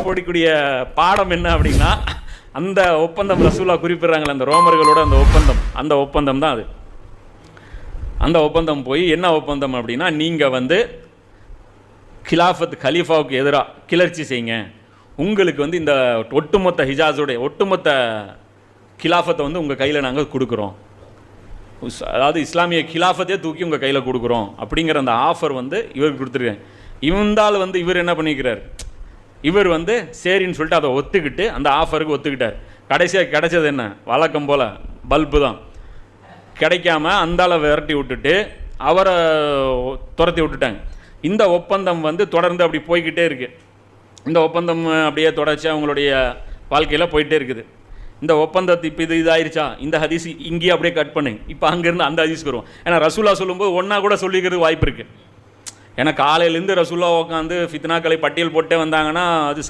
போடக்கூடிய பாடம் என்ன அப்படின்னா, அந்த ஒப்பந்தம் ரசூலா குறிப்பிடுறாங்களே அந்த ரோமர்களோட அந்த ஒப்பந்தம் தான் அது. அந்த ஒப்பந்தம் போய் என்ன ஒப்பந்தம் அப்படின்னா, நீங்கள் வந்து கலீஃபாவுக்கு எதிராக கிளர்ச்சி செய்யுங்க, உங்களுக்கு வந்து இந்த ஒட்டுமொத்த ஹிஜாஸுடைய ஒட்டுமொத்த கிலாஃபத்தை வந்து உங்கள் கையில் நாங்கள் கொடுக்குறோம், அதாவது இஸ்லாமிய கிலாஃபத்தையே தூக்கி உங்கள் கையில் கொடுக்குறோம் அப்படிங்கிற அந்த ஆஃபர் வந்து இவருக்கு கொடுத்துருக்கேன். இவந்தால் வந்து இவர் என்ன பண்ணிக்கிறார், இவர் வந்து சரின்னு சொல்லிட்டு அதை ஒத்துக்கிட்டு அந்த ஆஃபருக்கு ஒத்துக்கிட்டார். கடைசியாக கிடைச்சது என்ன, வழக்கம் போல் பல்பு தான். கிடைக்காம அந்தால விரட்டி விட்டுட்டு அவரை துரத்தி விட்டுட்டாங்க. இந்த ஒப்பந்தம் வந்து தொடர்ந்து அப்படி போய்கிட்டே இருக்குது. இந்த ஒப்பந்தம் அப்படியே தொடர்ச்சி அவங்களுடைய வாழ்க்கையில் போயிட்டே இருக்குது. இந்த ஒப்பந்தத்தை இப்போ இதாயிருச்சா, இந்த ஹதீஸ் இங்கேயே அப்படியே கட் பண்ணு, இப்போ அங்கேருந்து அந்த ஹதீஸ்க்கு வருவோம். ஏன்னா ரசூலா சொல்லும்போது ஒன்றா கூட சொல்லிக்கிறது வாய்ப்பு இருக்குது. ஏன்னா காலையிலேருந்து ரசூலா உட்காந்து ஃபித்னாக்களை பட்டியல் போட்டே வந்தாங்கன்னா அது